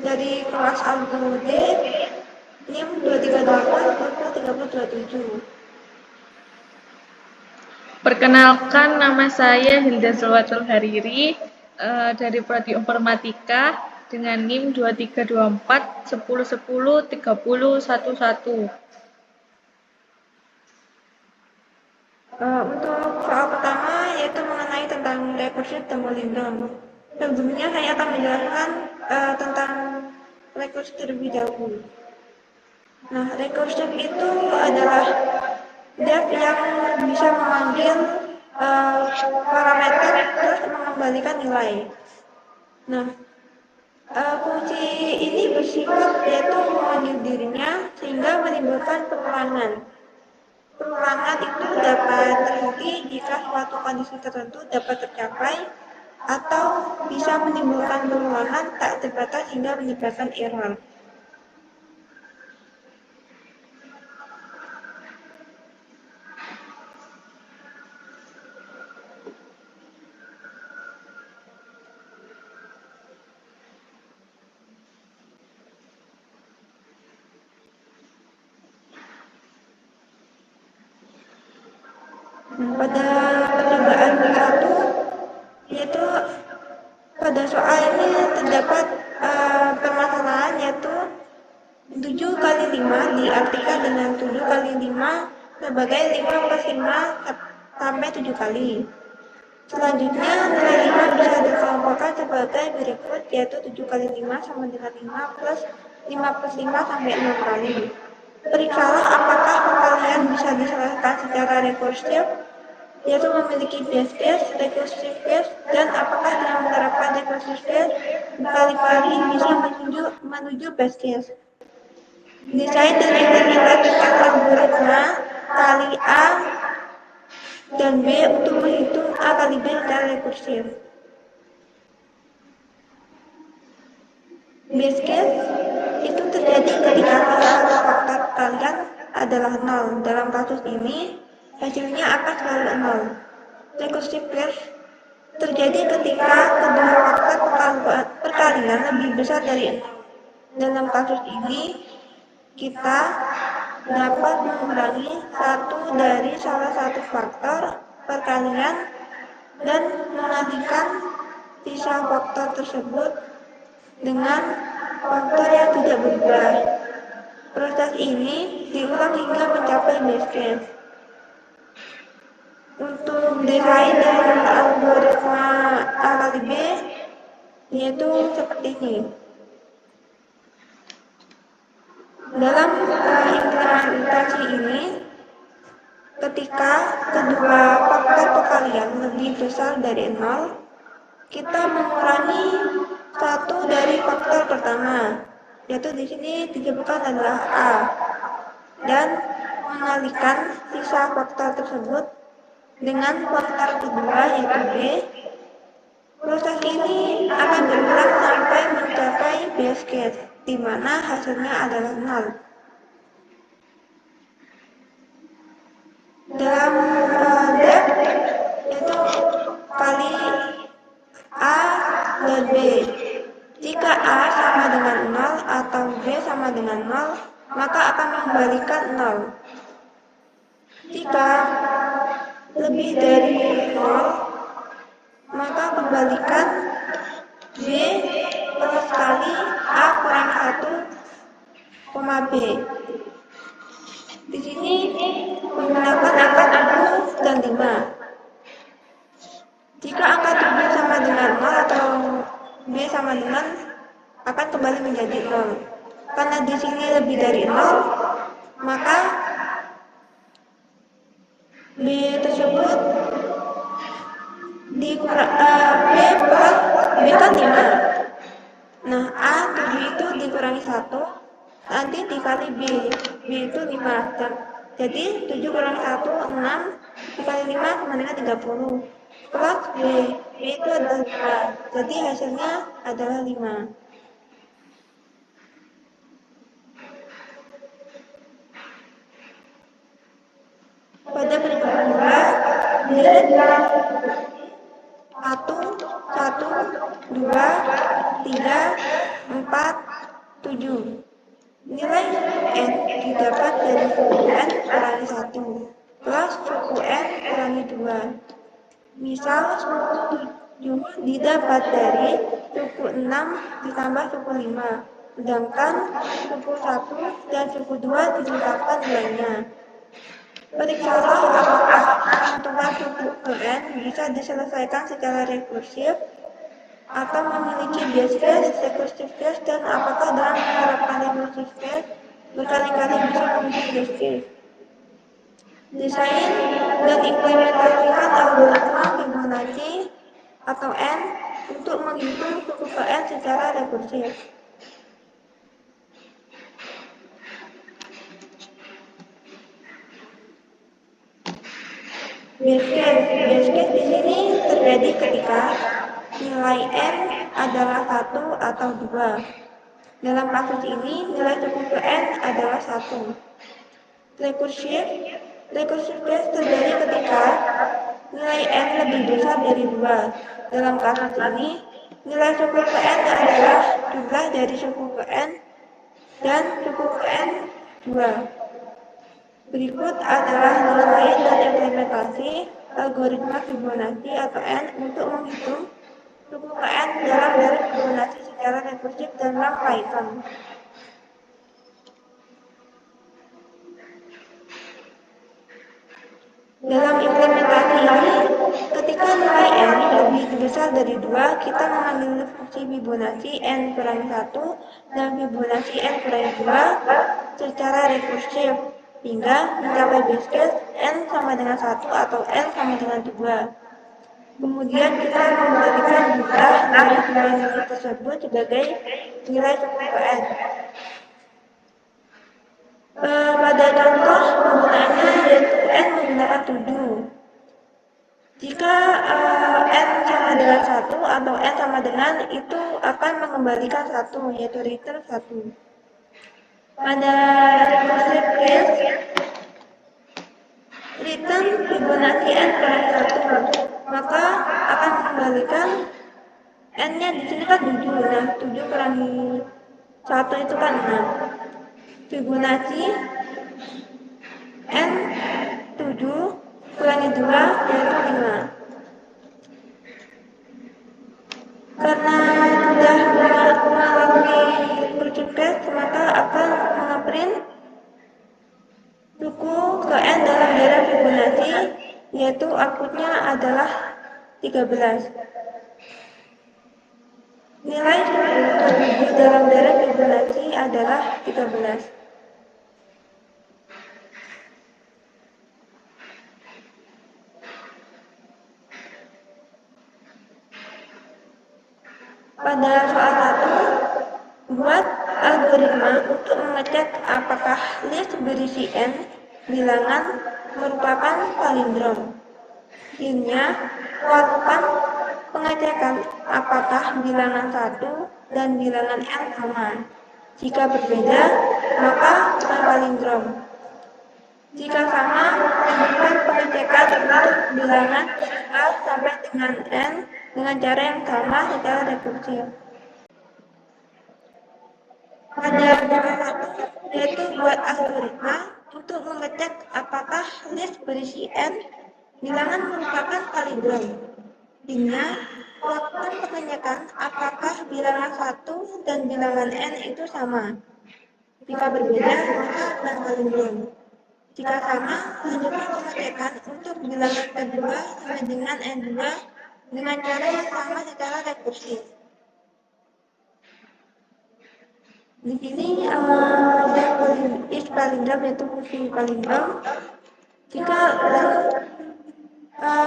dari kelas algoritma NIM 238-3027. Perkenalkan, nama saya Hilda Zulwatul Hariri dari Prodi Informatika dengan NIM 2324 1010 3011. Untuk soal pertama yaitu mengenai tentang recursive Dumbledore. Sebelumnya saya akan menjelaskan tentang recursive terlebih dahulu. Nah, recursive itu adalah depth yang bisa memanggil parameter terus mengembalikan nilai. Nah, fungsi ini bersifat yaitu memanggil dirinya sehingga menimbulkan pengulangan. Pengulangan itu dapat terjadi jika suatu kondisi tertentu dapat tercapai atau bisa menimbulkan pengulangan tak terbatas hingga menyebabkan error. Pada percobaan satu, yaitu pada soal ini terdapat permasalahan yaitu 7 kali 5 diartikan dengan 7 kali 5 sebagai 5 plus 5 sampai 7 kali. Selanjutnya nilai 5 bisa dikelompokkan sebagai berikut, yaitu 7 kali 5 sama dengan 5 plus 5 plus 5 sampai 6 kali. Periksalah apakah perkalian bisa diselesaikan secara rekursif, yaitu memiliki base case, recursive case, dan apakah dengan menerapkan recursive case berkali-kali bisa menuju base case. Desain dan implementasikan algoritma kali A dan B untuk menghitung A kali B secara rekursif. Base case itu terjadi ketika salah satu faktor perkalian adalah 0. Dalam kasus ini, hasilnya akan selalu 0. Recursive case terjadi ketika kedua faktor perkalian lebih besar dari 0. Dalam kasus ini, kita dapat mengurangi satu dari salah satu faktor perkalian dan mengalihkan sisa faktor tersebut dengan faktor yang tidak berubah. Proses ini diulang hingga mencapai base case. Untuk desain dan algoritma A kali B yaitu seperti ini. Dalam implementasi ini, ketika kedua faktor perkalian lebih besar dari 0, kita mengurangi satu dari faktor pertama, yaitu di sini disebutkan adalah A, dan mengalihkan sisa faktor tersebut dengan faktor kedua yaitu B. Proses ini akan berulang sampai mencapai base case, di mana hasilnya adalah 0. Dalam depth itu kali A dan B. Jika A sama dengan 0 atau B sama dengan 0, maka akan mengembalikan 0. Jika lebih dari 0, maka kembalikan B plus kali A kurang 1, B. Di sini menggunakan angka 7 dan 5. Jika angka 7 sama dengan 0 atau B sama dengan akan kembali menjadi 0. Karena di sini lebih dari 0, maka B tersebut dikurang B plus B kan 5. Nah, A 7 itu dikurangi 1, nanti dikali B. B itu 5. Jadi 7 kurang 1, 6, dikali 5 sama dengan 30. Plus B. B itu adalah 5. Jadi hasilnya adalah 5. Pada percobaan 2, nilai 1, 1, 2, 3, 7. Nilai N didapat dari suku N kurangi 1 plus suku N kurangi 2. Misal, suku 7 didapat dari suku 6 ditambah suku 5, sedangkan suku 1 dan suku 2 ditetapkan nilainya. Periksalah apakah penghitungan suku ke N bisa diselesaikan secara rekursif atau memiliki base case, recursive case, dan apakah dalam menerapkan recursive case berkali-kali bisa memiliki base case. Desain dan implementasikan algoritma Fibonacci atau N untuk menghitung suku ke N secara rekursif. Base case di sini terjadi ketika nilai N adalah 1 atau 2. Dalam kasus ini, nilai suku ke N adalah 1. Recursive case terjadi ketika nilai N lebih besar dari 2. Dalam kasus ini, nilai suku ke N adalah jumlah dari suku ke N dan suku ke N 2. Berikut adalah desain dan implementasi algoritma Fibonacci atau N untuk menghitung suku ke N dalam dari Fibonacci secara rekursif dalam Python. Dalam implementasi ini, ketika nilai N lebih besar dari 2, kita mengambil fungsi Fibonacci N kurangi 1 dan Fibonacci N kurangi 2 secara rekursif hingga mencapai base case N sama dengan 1 atau N sama dengan 2. Kemudian kita mengembalikan jumlah dari dua nilai tersebut sebagai nilai suku ke N. Pada contoh penggunaannya yaitu N menggunakan 7. Jika N sama dengan 1 atau N sama dengan itu akan mengembalikan 1 yaitu return 1. Pada recursive case, return Fibonacci N kurangi 1, maka akan mengembalikan N-nya di sini kan 7. Nah, 7 kurangi 1 itu kan 6. Fibonacci N 7 kurangi 2 yaitu 5. Karena sudah melalui recursive case, maka akan mengeprint suku ke N dalam daerah Fibonacci, yaitu outputnya adalah 13. Nilai suku ke 7 dalam daerah Fibonacci adalah 13. Pada soal 1, buat algoritma untuk mengecek apakah list berisi N bilangan merupakan palindrom. Intinya, lakukan pengecekan apakah bilangan 1 dan bilangan N sama. Jika berbeda, maka bukan palindrom. Jika sama, lanjutkan pengecekan untuk bilangan A sampai dengan N dengan cara yang sama secara rekursif. Pada cara 1, yaitu buat algoritma untuk mengecek apakah list berisi N bilangan merupakan palindrom. Intinya, lakukan pengecekan apakah bilangan 1 dan bilangan N itu sama. Jika berbeda, maka bukan palindrom. Jika sama, lanjutkan pengecekan untuk bilangan kedua sampai dengan N2 dengan cara yang sama secara rekursif. Di sini is palindrom yaitu fungsi palindrom. Jika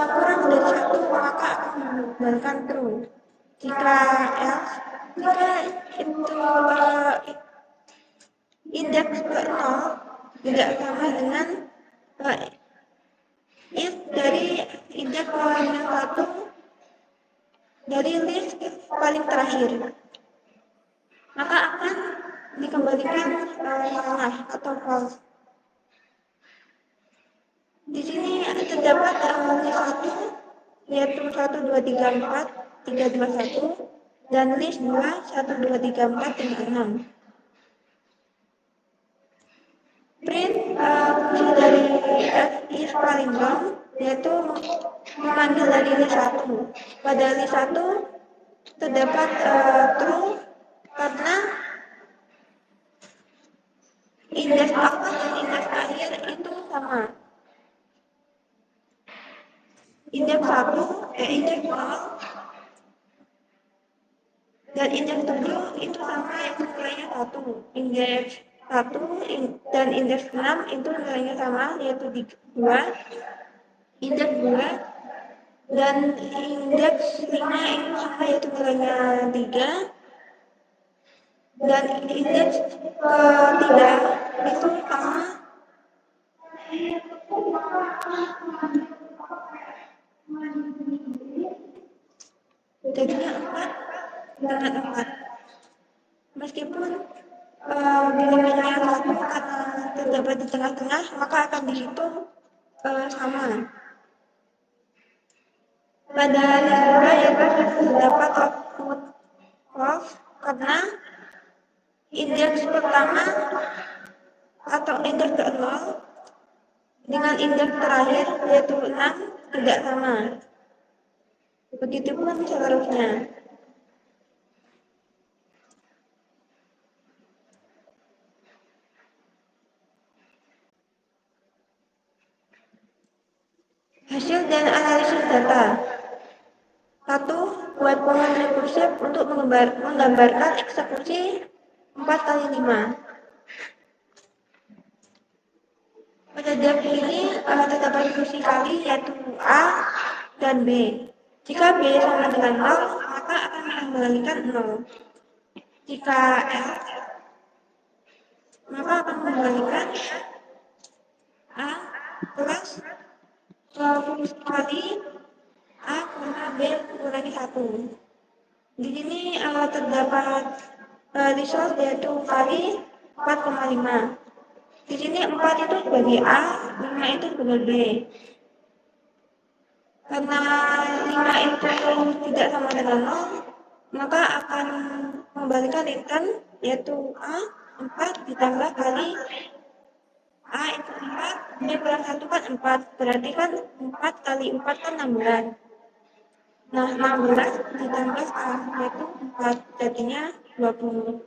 kurang dari 1, maka akan menggunakan true. Jika else, jika itu indeks ke 0 tidak sama dengan if dari indeks polingan 1 dari list paling terakhir, maka akan dikembalikan salah atau false. Di sini terdapat list 1 yaitu 1, 2, 3, 4, 3, 2, 1 dan list 2, 1, 2, 3, 4, 5, 6. Print fungsi dari if palindrom yaitu memanggil dari list 1. Pada list 1 terdapat true karena indeks awal dan indeks akhir itu sama. Indeks 1, indeks 0 dan indeks 7 itu sama yaitu nilainya 1. Indeks 1 dan indeks 6 itu nilainya sama yaitu 2. Indeks 2 dan indeks 5 itu sama yaitu nilainya 3. Dan indeks ketiga itu sama jadinya 4 dengan 4. Meskipun bilangannya 1 karena terdapat di tengah-tengah maka akan dihitung sama. Pada list 2 yaitu terdapat output false karena indeks pertama atau indeks ke-0 dengan indeks terakhir yaitu 6 tidak sama. Begitupun seterusnya. Hasil dan analisis data. 1. Buat pohon rekursif untuk menggambarkan eksekusi 4 kali 5. Pada graf ini terdapat fungsi kali yaitu A dan B. Jika B sama dengan 0, maka akan mengembalikan 0. Jika L, maka akan mengembalikan A plus fungsi kali A kurang B kurangi 1. Di sini terdapat result yaitu kali 4,5. Di sini 4 itu sebagai A, 5 itu sebagai B. Karena 5 itu tidak sama dengan 0, maka akan membalikan return yaitu A 4 ditambah kali A itu 4, B kurang 1 kan 4, berarti kan 4 kali 4 kan 16. Nah, 16 ditambah A yaitu 4, jadinya 20.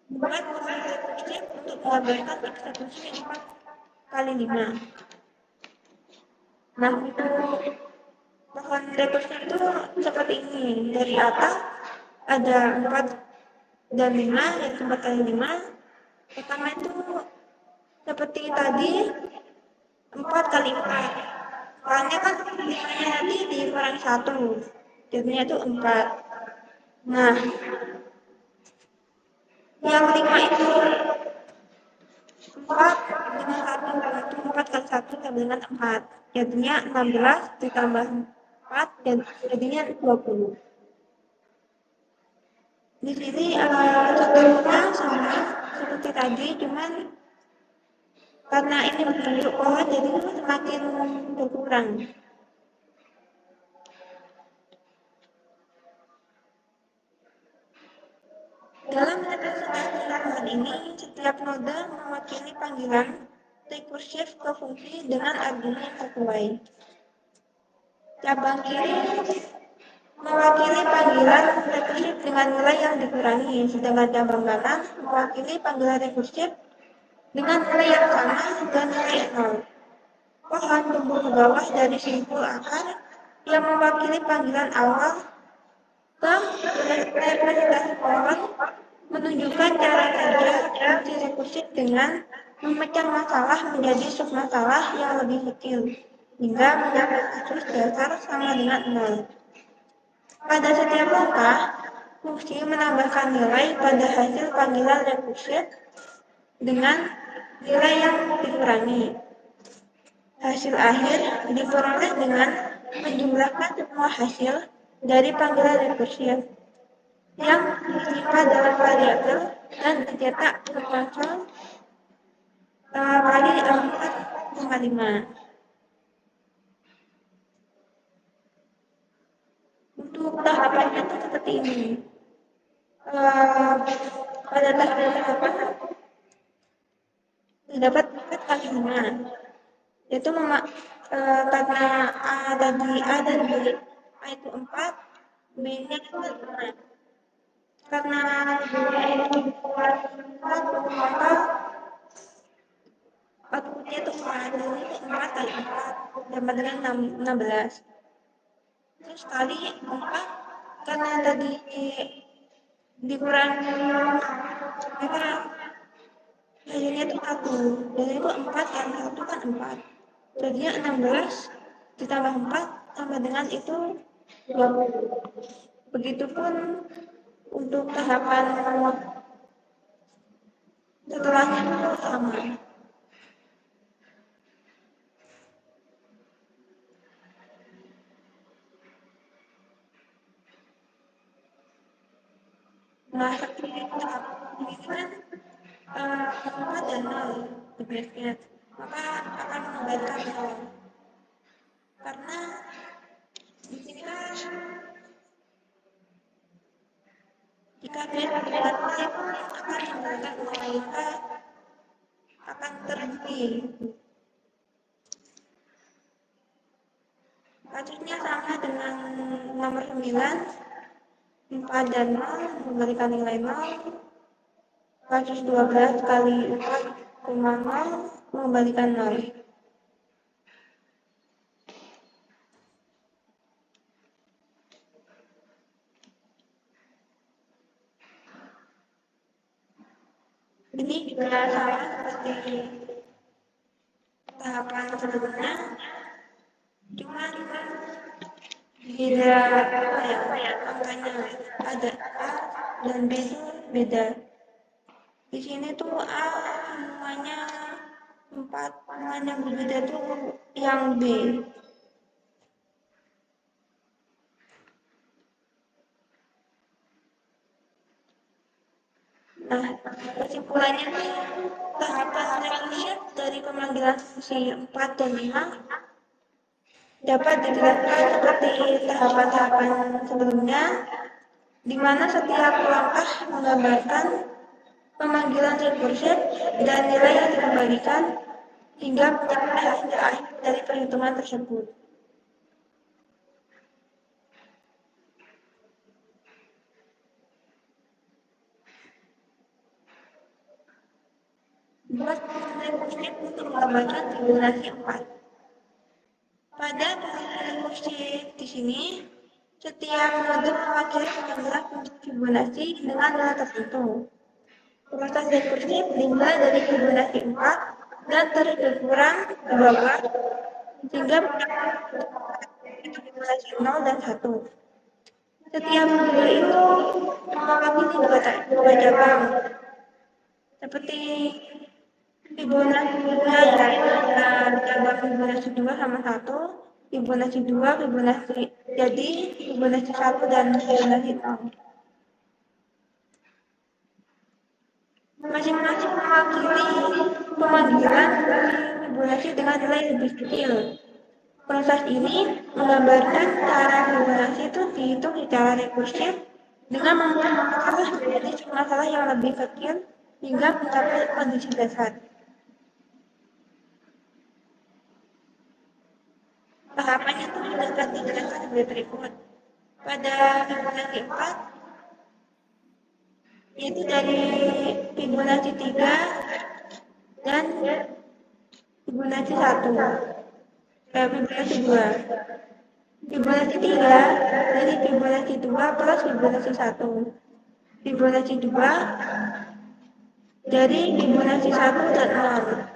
Buat pohon rekursif untuk menggambarkan eksekusi 4 kali 5. Nah, untuk pohon rekursif itu seperti ini. Dari atas ada 4 dan 5, yaitu 4 kali 5. Pertama itu seperti tadi 4 kali 4. Soalnya kan 5-nya nanti dikurangi 1. Jadinya itu 4. Nah, yang 5 itu 4 dengan 1, yaitu 4 kali 1 sama dengan 4. Jadinya 16 ditambah 4, dan jadinya 20. Di sini contohnya sama seperti tadi, cuman karena ini bentuk pohon jadi semakin berkurang. Dalam representasi pohon ini, setiap node mewakili panggilan rekursif ke fungsi dengan argumen sesuai. Cabang kiri mewakili panggilan rekursif dengan nilai yang dikurangi, sedangkan cabang kanan mewakili panggilan rekursif dengan nilai yang sama dan nilai 0. Pohon tumbuh ke bawah dari simpul akar yang mewakili panggilan awal ke representasi pohon menunjukkan cara kerja fungsi rekursif dengan memecah masalah menjadi submasalah yang lebih kecil hingga mencapai kasus dasar sama dengan 0. Pada setiap langkah, fungsi menambahkan nilai pada hasil panggilan rekursif dengan nilai yang dikurangi. Hasil akhir diperoleh dengan menjumlahkan semua hasil dari panggilan rekursif yang disimpan dalam variabel dan dicetak ke konsol kali 4 4,5. Untuk tahapannya itu seperti ini. Eh, pada tahapan terdapat 4 kali 5, yaitu karena A dan B, A itu 4, B-nya itu 5. Karena B-nya itu 4, maka outputnya itu 4, jadi 4 kali 4, sama dengan 16. Terus kali 4, karena tadi dikurangi, maka hasilnya itu 1, dan itu 4 kali 1 kan 4, jadinya 16 ditambah 4 sama dengan itu 20. Begitupun untuk tahapan setelahnya itu sama. Nah, seperti tahapan ini kan 4 dan 0 di bracket, maka akan mengembalikan 0. Karena di sini kan jika bracket pun akan mengembalikan 0, maka akan terbukti. Kasusnya sama dengan nomor 9, 4 dan 0 mengembalikan nilai 0. Kasus 12 kali 4,0 mengembalikan 0. Ini juga sama seperti tahapan sebelumnya, cuma beda angkanya, ada A dan B itu beda. Di sini tuh A semuanya 4, semuanya berbeda tuh yang B. Nah, kesimpulannya nih, tahapan recursion dari pemanggilan fungsi 4 dan 5 dapat dijelaskan seperti tahapan-tahapan sebelumnya, di mana setiap langkah menggambarkan pemanggilan recursion dan nilai yang dikembalikan hingga mencapai hasil akhir dari perhitungan tersebut. Buat recursion untuk menggambarkan Fibonacci 4. Pada pemanggilan recursion di sini, setiap node mewakili pemanggilan Fibonacci dengan nilai tertentu. Proses rekursif dimulai dari Fibonacci 4 dan terus berkurang ke bawah hingga mencapai Fibonacci 0 dan 1. Setiap node itu mewakili dua cabang, seperti Fibonacci-nya yaitu cabang Fibonacci 2 sama 1, Fibonacci 2, Fibonacci jadi Fibonacci 1 dan Fibonacci 0. Masing-masing mewakili pemanggilan Fibonacci dengan nilai lebih kecil. Proses ini menggambarkan cara Fibonacci itu dihitung secara rekursif dengan memutar masalah menjadi masalah yang lebih kecil hingga mencapai kondisi dasar. Tahapannya itu dapat dijelaskan sebagai berikut. Pada Fibonacci 4, yaitu dari Fibonacci 3 dan Fibonacci 1. Fibonacci 2. Fibonacci 3 dari Fibonacci 2 plus Fibonacci 1. Fibonacci 2 dari Fibonacci 1 dan 0.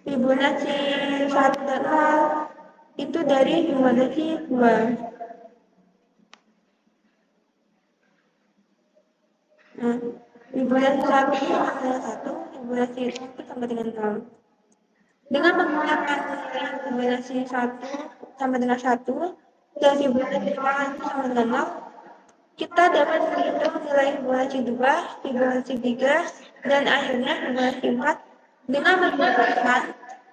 Fibonacci 1 dan 0 itu dari Fibonacci 2. Nah, Fibonacci 1 itu sama dengan 1, Fibonacci 2 itu sama dengan 0. Dengan menggunakan Fibonacci 1 sama dengan 1 dan Fibonacci 0 itu sama dengan 0, kita dapat menghitung nilai Fibonacci 2, Fibonacci 3, dan akhirnya Fibonacci 4 dengan menggunakan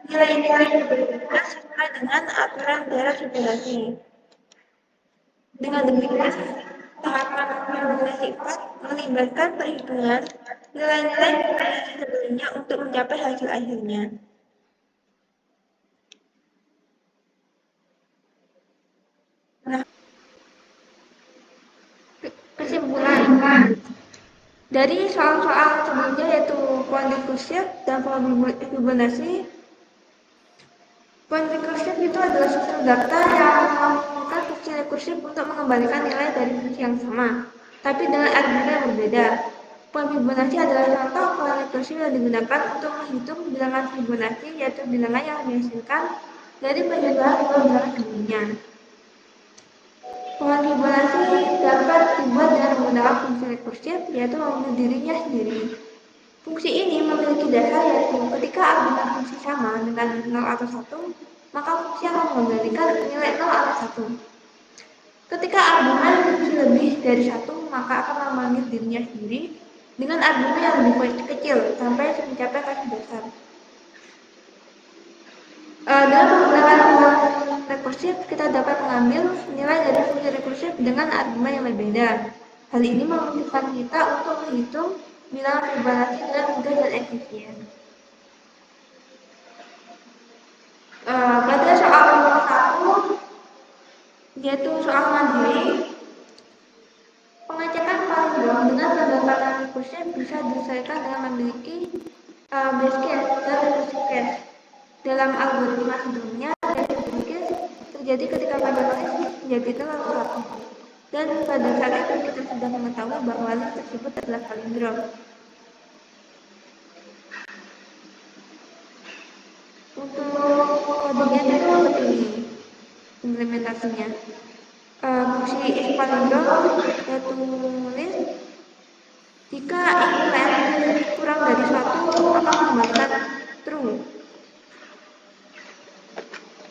nilai ini diberikan sesuai dengan aturan daerah Fibonacci. Dengan demikian, tahapan Fibonacci 4 melibatkan perhitungan nilai-nilai Fibonacci sebelumnya untuk mencapai hasil akhirnya. Nah, kesimpulan dari soal-soal sebelumnya yaitu kuantum Cruciate dan Fibonacci. Kuantum Cruciate itu adalah suatu data yang memungkinkan fungsi rekursif untuk mengembalikan nilai dari fungsi yang sama, tapi dengan argumen yang berbeda. Fibonacci adalah contoh pola rekursif yang digunakan untuk menghitung bilangan Fibonacci, yaitu bilangan yang dihasilkan dari penjumlahan dua bilangan sebelumnya. Pohon Fibonacci dapat dibuat dengan menggunakan fungsi rekursif, yaitu mengambil dirinya sendiri. Fungsi ini memiliki dasar yaitu ketika argumen fungsi sama dengan 0 atau 1, maka fungsi akan mengembalikan nilai 0 atau 1. Ketika argumen fungsi lebih dari 1, maka akan memanggil dirinya sendiri dengan argumen yang lebih kecil sampai mencapai garis dasar. Dengan menggunakan pola rekursif, kita dapat mengambil nilai dari fungsi rekursif dengan argumen yang berbeda. Hal ini memungkinkan kita untuk menghitung bilangan Fibonacci dengan mudah dan efisien. Pada soal nomor 1, yaitu soal mandiri, pengecekan palindrom dengan pendekatan rekursif bisa diselesaikan dengan memiliki base case dan recursive case. Dalam algoritma sebelumnya, base case terjadi ketika pada list menjadi 0 atau 1. Dan pada saat itu kita sudah mengetahui bahwa list tersebut adalah palindrom. Untuk kodenya itu seperti ini implementasinya. Fungsi is palindrom yaitu list. Jika include list kurang dari 1 akan mengembalikan true.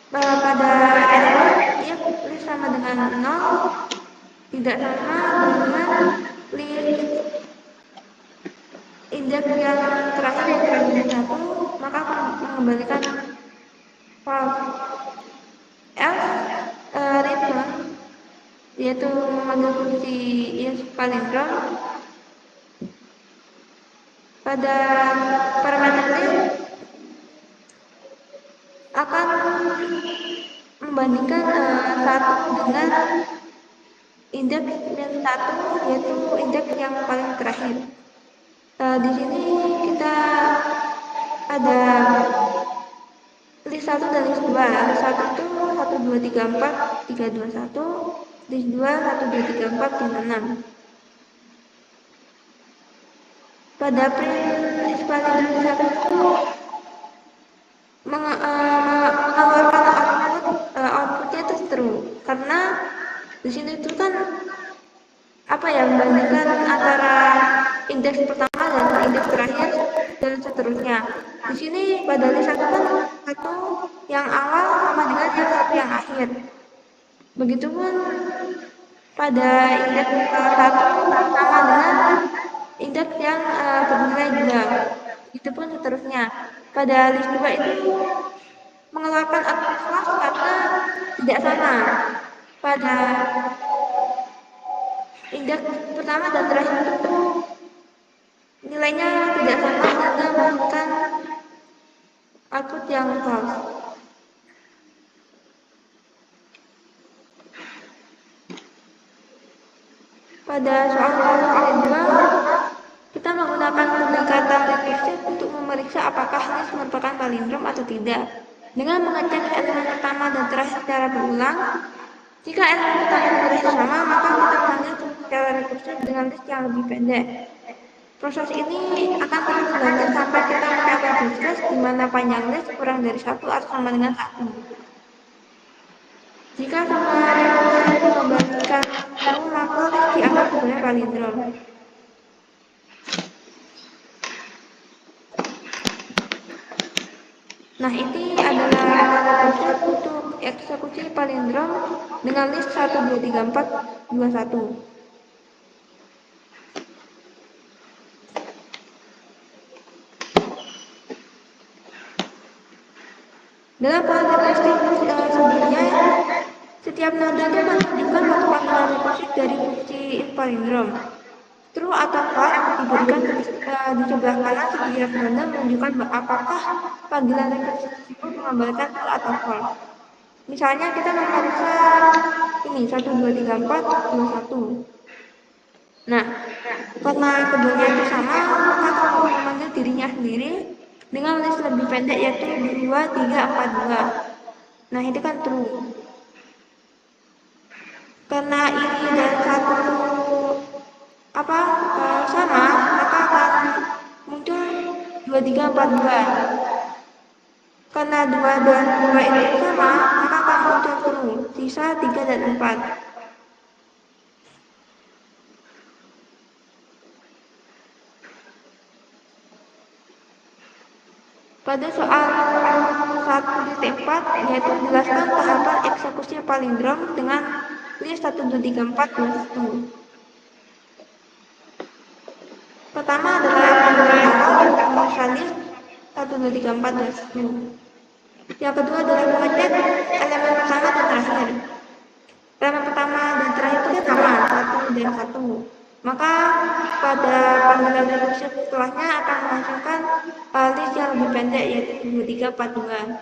Pada error if list sama dengan 0 tidak sama dengan list indeks yang terakhir yang kurang dari 1, maka akan mengembalikan false. Else return yaitu memanggil fungsi is palindrom pada parameter list akan membandingkan 1 dengan indeks yang 1 yaitu indeks yang paling terakhir. Di sini kita ada list 1 dan list 2. List 1 itu 1, 2, 3, 4, 3, 2, 1. List 2, 1, 2, 3, 4, 5, 6. Pada print list palindrom list 1 itu mengeluarkan outputnya itu true. Karena di sini itu kan membandingkan antara indeks pertama dan indeks terakhir dan seterusnya. Di sini pada list 1 kan 1 yang awal sama dengan yang 1 yang akhir. Begitupun pada indeks 1 sama dengan indeks yang bernilai 2. Begitupun seterusnya. Pada list 2 itu mengeluarkan output false karena tidak sama. Pada indeks pertama dan terakhir itu nilainya tidak sama sehingga menghasilkan output yang false. Pada soal kedua, kita menggunakan pendekatan rekursif untuk memeriksa apakah list merupakan palindrom atau tidak. Dengan mengecek elemen pertama dan terakhir secara berulang, jika elemen pertama dan terakhir sama, maka kita mengambil secara rekursif dengan list yang lebih pendek. Proses ini akan terus berlanjut sampai kita mencapai base case di mana panjang list kurang dari 1 atau sama dengan 1. Jika semua rekursif mengembalikan true, maka list dianggap sebagai palindrom. Nah, ini adalah pola rekursif untuk eksekusi palindrom dengan list 1, 2, 3, 4, 2, 1. Dalam pola rekursif sebelumnya, setiap nada itu menunjukkan satu panggilan rekursif dari fungsi palindrom. True atau false diberikan di sebelah kanan setiap nada menunjukkan apakah panggilan rekursif tersebut menggambarkan true atau false. Misalnya kita memeriksa ini 1, 2, 3, 4, 2, 1. Nah, karena keduanya itu sama, maka akan memanggil dirinya sendiri dengan list lebih pendek yaitu 2, 3, 4, 2. Nah, itu kan true. Karena ini dan satu sama, maka akan muncul 2, 3, 4, 2. Karena 2 dan 2 itu sama, maka akan muncul true. Sisa 3 dan 4. Pada soal 1.4 yaitu jelaskan tahapan eksekusi palindrom dengan list 1, 2, 3, 4, 2, 1. Pertama adalah panggilan awal memeriksa list 1, 2, 3, 4, 2, 1. Yang kedua adalah mengecek elemen pertama dan terakhir. Elemen pertama dan terakhir itu sama, 1 dan 1. Maka pada panggilan rekursif setelahnya akan menghasilkan list yang lebih pendek yaitu 2, 3, 4, 2.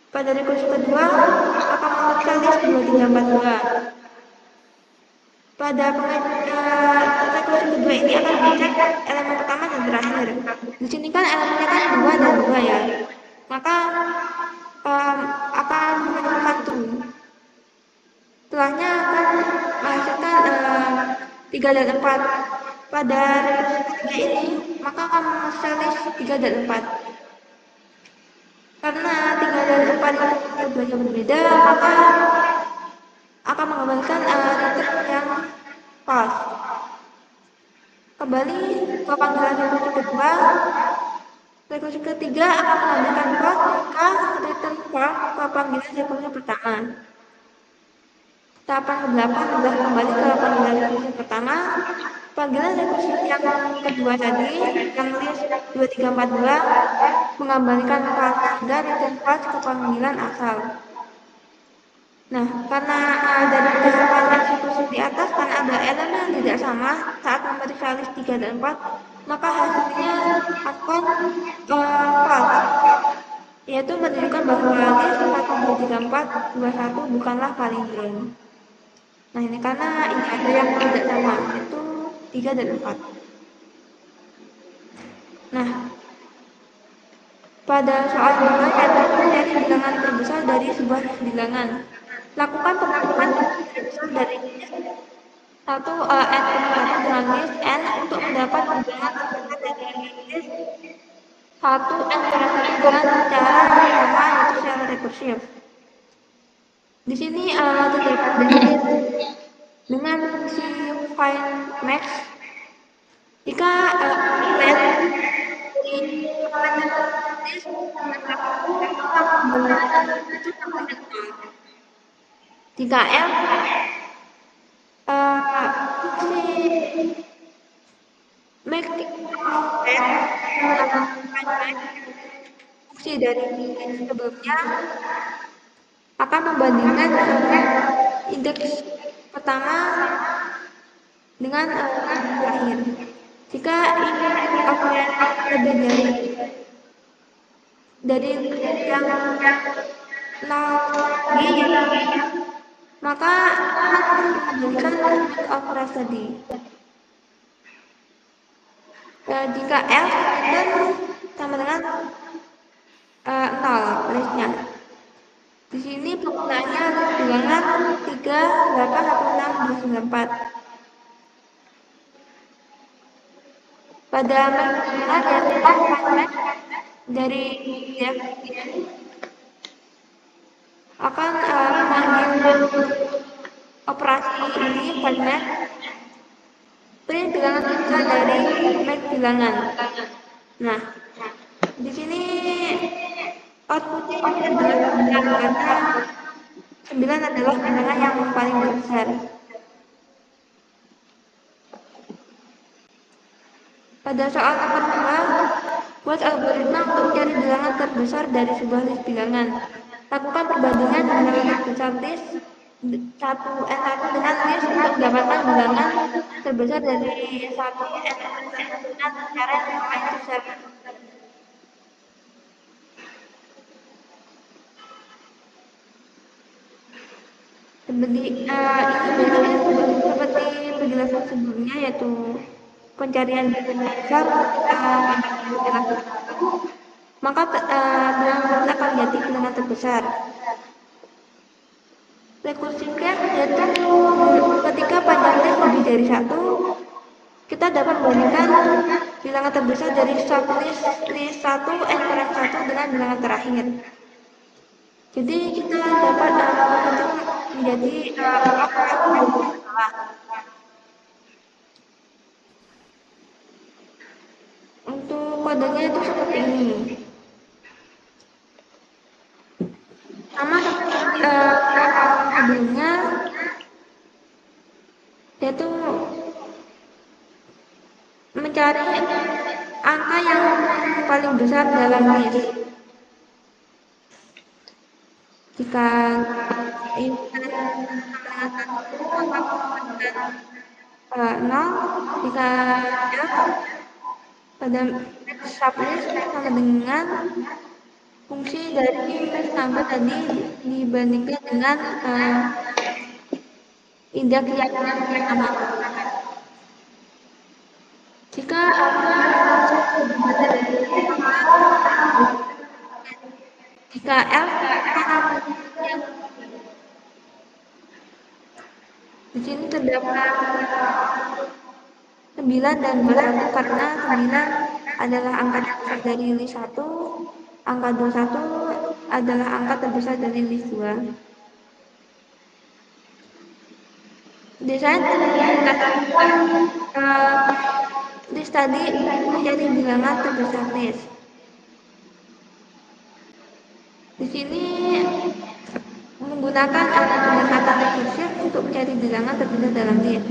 Pada rekursif kedua akan memeriksa list 2, 3, 4, 2. Pada rekursif kedua ini akan dicek elemen pertama dan terakhir. Di sini kan elemennya kan 2 dan 2 ya. Maka akan menemukan true. Setelahnya akan menghasilkan 3 dan 4. Pada rekursif ketiga ini, maka akan memeriksa list 3 dan 4. Karena 3 dan 4 itu keduanya berbeda, maka akan menggambarkan return yang false. Kembali ke panggilan rekursif kedua, rekursif ketiga akan mengambilkan false jika return false ke panggilan rekursif pertama. Tahapan ke-8 adalah kembali ke panggilan rekursif pertama. Panggilan rekursif yang kedua tadi, yang list 2, 3, 4, 2, menggambarkan false sehingga return false ke panggilan asal. Nah, karena dari tahapan eksekusi di atas kan ada elemen yang tidak sama saat memeriksa list 3 dan 4, maka hasilnya akan false, yaitu menunjukkan bahwa list 1, 2, 3, 4, 2, 1 bukanlah palindrom. Nah, ini karena ini ada yang tidak sama, yaitu 3 dan 4. Nah, pada soal kedua yaitu mencari bilangan terbesar dari sebuah bilangan. Lakukan pembandingan terbesar dari list 1 dengan list n untuk mendapat bilangan terbesar dari list 1 n dengan cara yang sama yaitu secara rekursif. Di sini terdapat list dengan fungsi find max. Jika n jika L fungsi make fungsi dari sebelumnya akan membandingkan indeks pertama dengan terakhir. Jika ini lebih dari yang 0 maka akan memberikan limit of rest tadi. Jika L itu sama dengan 0 listnya. Di sini penggunaannya list bilangan 3, 8, 6, 2, 9, 4. Pada bilangan yang dari akan memanggil operasi ini format print bilangan besar dari make bilangan. Nah, di sini outputnya adalah 9 karena 9 adalah bilangan yang paling besar. Pada soal nomor 2, Buat algoritma untuk mencari bilangan terbesar dari sebuah list bilangan. Lakukan perbandingan bilangan terbesar list 1 dengan list untuk mendapatkan bilangan terbesar dari 1 dengan cara yang pertama itu secara ini biasanya seperti penjelasan sebelumnya, yaitu pencarian besar ketika penjelasan itu, maka bilangan tersebut akan menjadi bilangan terbesar. Recursive case yaitu ketika panjang list lebih dari 1, kita dapat membandingkan bilangan terbesar dari sublist list 1 n kurang 1 dengan bilangan terakhir. Jadi kita dapat menghitung menjadi untuk kodenya itu seperti ini. Sama seperti sebelumnya, yaitu mencari angka yang paling besar dalam list. Jika ini nol, jika pada sublist sama dengan fungsi dari list number tadi dibandingkan dengan indeks yang sama. Jika L di sini terdapat 9 dan 21 karena 9 adalah angka terbesar dari list 1, angka 21 adalah angka terbesar dari list 2. Desain list tadi menjadi bilangan terbesar list. Di sini menggunakan pendekatan rekursif untuk mencari bilangan terbesar dalam list.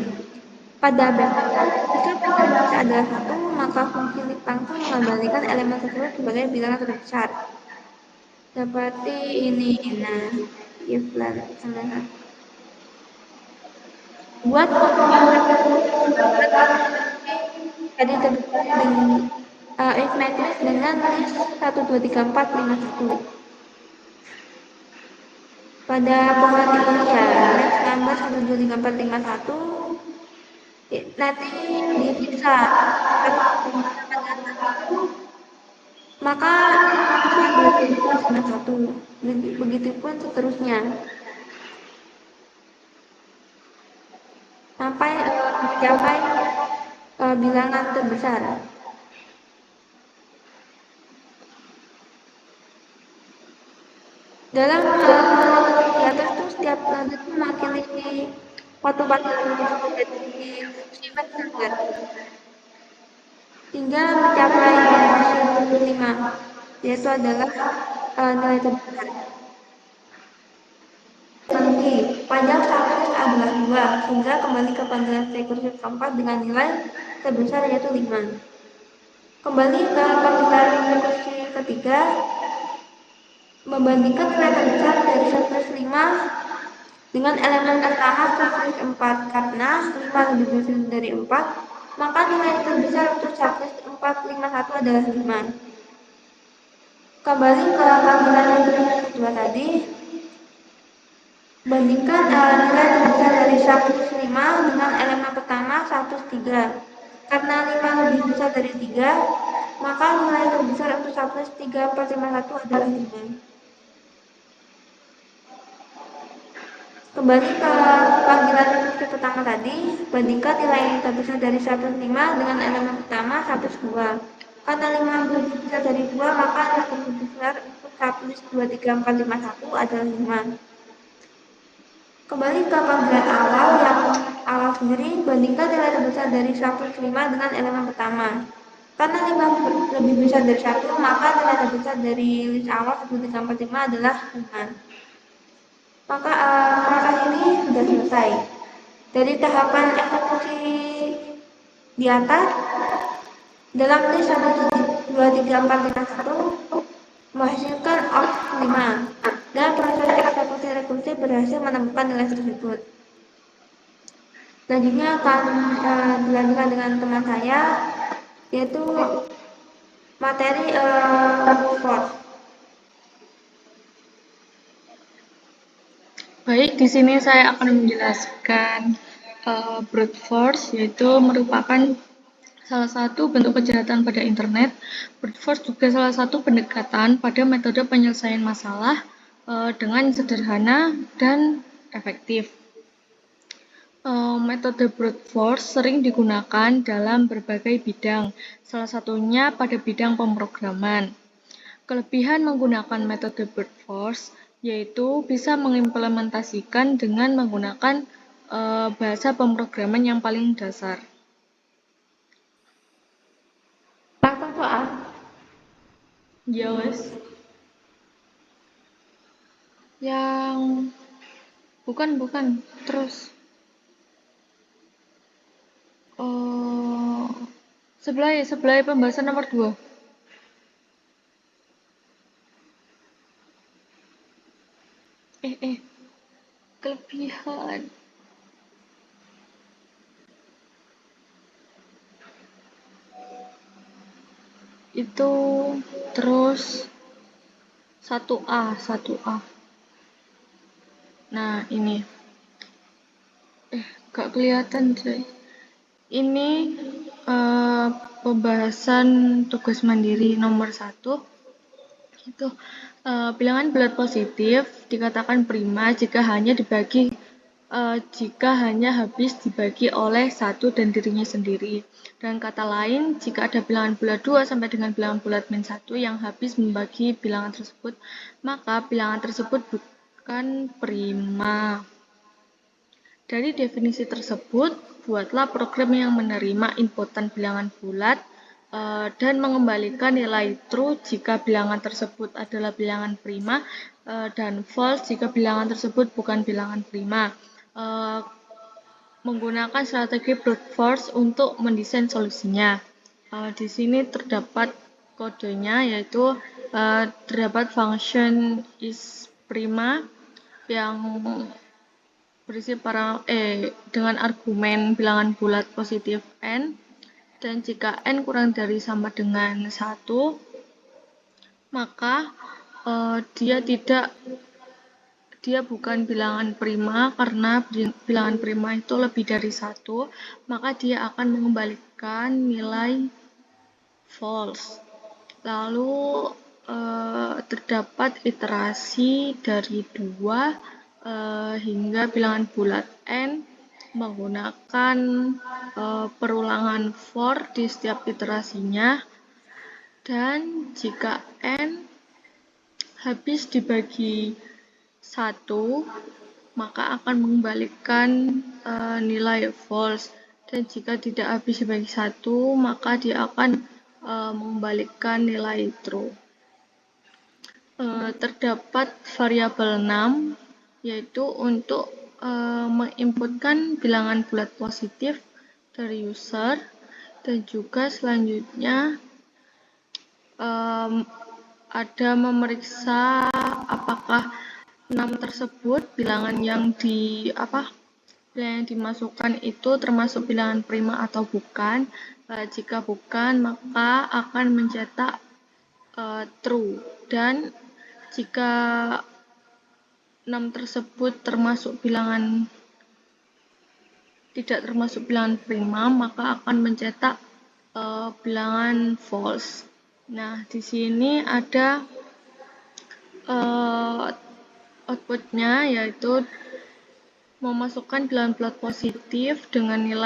Pada background, jika bilangan adalah 1, maka fungsi list langsung mengembalikan elemen tersebut sebagai bilangan terbesar. Seperti ini. Nah, if buat tadi terbesar if matrix dengan list 1, 2, 3, 4, 5, 1. Pada pohon ini ya, list number 1, 2, 3, 4, 5, 1 nanti dipisah, maka 1, begitupun seterusnya sampai mencapai bilangan terbesar. Dalam di atas tuh setiap node itu mewakili waktu dari sifat standar hingga mencapai hasil 5, yaitu adalah nilai terbesar. Panjang sublist adalah 2, sehingga kembali ke panggilan rekursif keempat dengan nilai terbesar yaitu 5. Kembali ke panggilan rekursif ketiga, membandingkan nilai terbesar dari sublist 5 dengan elemen pertama sublist 4, karena 5 lebih besar dari 4, maka nilai terbesar untuk sublist 451 adalah 5. Kembali ke panggilan rekursif kedua tadi, bandingkan nilai terbesar dari sublist 5 dengan elemen pertama sublist 3. Karena 5 lebih besar dari 3, maka nilai terbesar untuk sublist 3451 adalah 5. Kembali ke panggilan rekursif pertama tadi, bandingkan nilai terbesar dari sublist 5 dengan elemen pertama sublist 2. Karena 5 lebih besar dari 2, maka nilai terbesar untuk sublist 2, 3, 4, 5, 1 adalah 5. Kembali ke panggilan awal yang awal sendiri, bandingkan nilai terbesar dari sublist 5 dengan elemen pertama. Karena 5 lebih besar dari 1, maka nilai terbesar dari list awal 1, 3, 4, 5 adalah 5. Maka proses ini sudah selesai. Dari tahapan eksekusi di atas, Dalam list 1, 2, 3, 4, 5, 1 menghasilkan of 5 dan proses eksekusi rekursi berhasil menemukan nilai tersebut. Selanjutnya akan dilanjutkan dengan teman saya, yaitu materi brute force. Baik, di sini saya akan menjelaskan brute force, yaitu merupakan salah satu bentuk kejahatan pada internet. Brute force juga salah satu pendekatan pada metode penyelesaian masalah dengan sederhana dan efektif. Metode brute force sering digunakan dalam berbagai bidang, salah satunya pada bidang pemrograman. Kelebihan menggunakan metode brute force yaitu bisa mengimplementasikan dengan menggunakan bahasa pemrograman yang paling dasar. Langsung soal. Ya wes. Yang bukan terus. Sebelah pembahasan nomor 2. Kelebihan. Itu terus 1A. Nah, ini. Gak kelihatan, coy. Ini pembahasan tugas mandiri nomor 1. Itu bilangan bulat positif dikatakan prima jika hanya habis dibagi oleh 1 dan dirinya sendiri. Dan kata lain, jika ada bilangan bulat 2 sampai dengan bilangan bulat min 1 yang habis membagi bilangan tersebut, maka bilangan tersebut bukan prima. Dari definisi tersebut, buatlah program yang menerima inputan bilangan bulat dan mengembalikan nilai true jika bilangan tersebut adalah bilangan prima dan false jika bilangan tersebut bukan bilangan prima. Menggunakan strategi brute force untuk mendesain solusinya. Di sini terdapat kodenya, yaitu terdapat function is prima yang berisi dengan argumen bilangan bulat positif n, dan jika n kurang dari sama dengan 1, maka dia bukan bilangan prima, karena bilangan prima itu lebih dari 1, maka dia akan mengembalikan nilai false. Lalu terdapat iterasi dari 2 hingga bilangan bulat n menggunakan perulangan for di setiap iterasinya, dan jika n habis dibagi 1, maka akan mengembalikan nilai false, dan jika tidak habis dibagi 1, maka dia akan mengembalikan nilai true. Terdapat variabel 6, yaitu untuk menginputkan bilangan bulat positif dari user, dan juga selanjutnya ada memeriksa apakah 6 tersebut bilangan yang dimasukkan itu termasuk bilangan prima atau bukan. Jika bukan, maka akan mencetak true, dan jika 6 tersebut tidak termasuk bilangan prima, maka akan mencetak bilangan false. Nah, di sini ada outputnya, yaitu memasukkan bilangan bulat positif dengan nilai